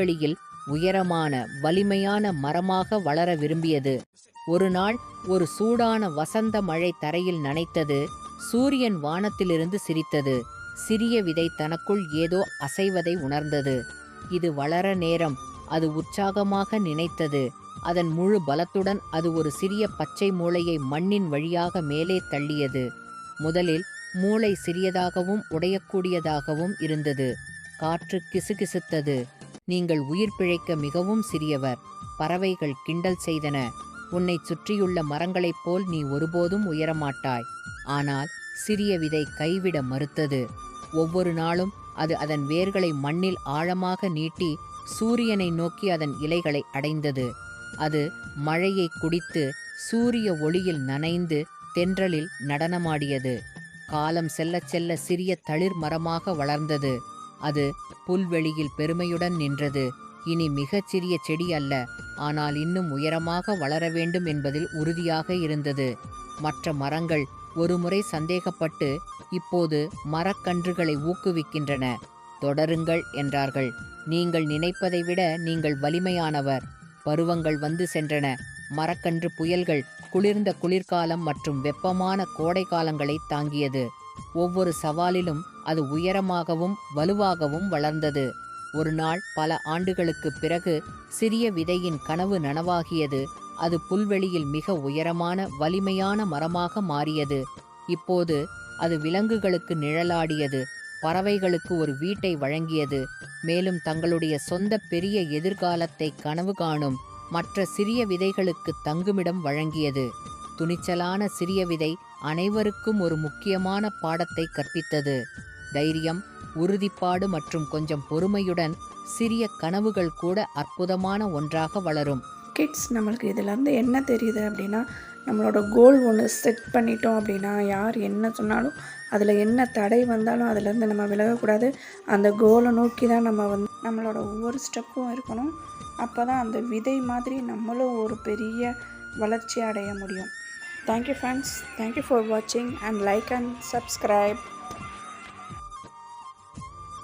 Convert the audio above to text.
வெளியில் உயரமான வலிமையான மரமாக வளர விரும்பியது. ஒரு நாள் ஒரு சூடான வசந்த மழை தரையில் நனைத்தது. சூரியன் வானத்திலிருந்து சிரித்தது. சிறிய விதை தனக்குள் ஏதோ அசைவதை உணர்ந்தது. இது வளர நேரம், அது உற்சாகமாக நினைத்தது. அதன் முழு பலத்துடன் அது ஒரு சிறிய பச்சை மூளையை மண்ணின் வழியாக மேலே தள்ளியது. முதலில் மூளை சிறியதாகவும் உடையக்கூடியதாகவும் இருந்தது. காற்று கிசுகிசுத்தது. நீங்கள் உயிர் பிழைக்க மிகவும் சிறியவர். பறவைகள் கிண்டல் செய்தன. உன்னைச் சுற்றியுள்ள மரங்களைப் போல் நீ ஒருபோதும் உயரமாட்டாய். ஆனால் சிறிய விதை கைவிட மறுத்தது. ஒவ்வொரு நாளும் அது அதன் வேர்களை மண்ணில் ஆழமாக நீட்டி சூரியனை நோக்கி அதன் இலைகளை அடைந்தது. அது மழையை குடித்து சூரிய ஒளியில் நனைந்து தென்றலில் நடனமாடியது. காலம் செல்லச் செல்ல சிறிய தளிர் மரமாக வளர்ந்தது. அது புல்வெளியில் பெருமையுடன் நின்றது. இனி மிகச் சிறிய செடி அல்ல, ஆனால் இன்னும் உயரமாக வளர வேண்டும் என்பதில் உறுதியாக இருந்தது. மற்ற மரங்கள் ஒருமுறை சந்தேகப்பட்டு இப்போது மரக்கன்றுகளை ஊக்குவிக்கின்றன. தொடருங்கள் என்றார்கள். நீங்கள் நினைப்பதை விட நீங்கள் வலிமையானவர். பருவங்கள் வந்து சென்றன. மரக்கன்று புயல்கள், குளிர்ந்த குளிர்காலம் மற்றும் வெப்பமான கோடை காலங்களை தாங்கியது. ஒவ்வொரு சவாலிலும் அது உயரமாகவும் வலுவாகவும் வளர்ந்தது. ஒரு நாள் பல ஆண்டுகளுக்குப் பிறகு சிறிய விதையின் கனவு நனவாகியது. அது புல்வெளியில் மிக உயரமான வலிமையான மரமாக மாறியது. இப்போது அது விலங்குகளுக்கு நிழலாடியது, பறவைகளுக்கு ஒரு வீட்டை வழங்கியது, மேலும் தங்களுடைய சொந்த பெரிய எதிர்காலத்தை கனவு காணும் மற்ற சிறிய விதைகளுக்கு தங்குமிடம் வழங்கியது. துணிச்சலான சிறிய விதை அனைவருக்கும் ஒரு முக்கியமான பாடத்தை கற்பித்தது. தைரியம், உறுதிப்பாடு மற்றும் கொஞ்சம் பொறுமையுடன் சிறிய கனவுகள் கூட அற்புதமான ஒன்றாக வளரும். கிட்ஸ், நம்மளுக்கு இதிலேருந்து என்ன தெரியுது அப்படின்னா, நம்மளோட கோல் ஒன்று செட் பண்ணிட்டோம் அப்படின்னா, யார் என்ன சொன்னாலும், அதில் என்ன தடை வந்தாலும் அதுலேருந்து நம்ம விலகக்கூடாது. அந்த கோலை நோக்கி தான் நம்மளோட ஒவ்வொரு ஸ்டெப்பும் இருக்கணும். அப்போ தான் அந்த விதை மாதிரி நம்மளும் ஒரு பெரிய வளர்ச்சி அடைய முடியும். Thank you friends. தேங்க்யூ ஃபார் வாட்சிங் அண்ட் லைக் அண்ட் சப்ஸ்கிரைப்.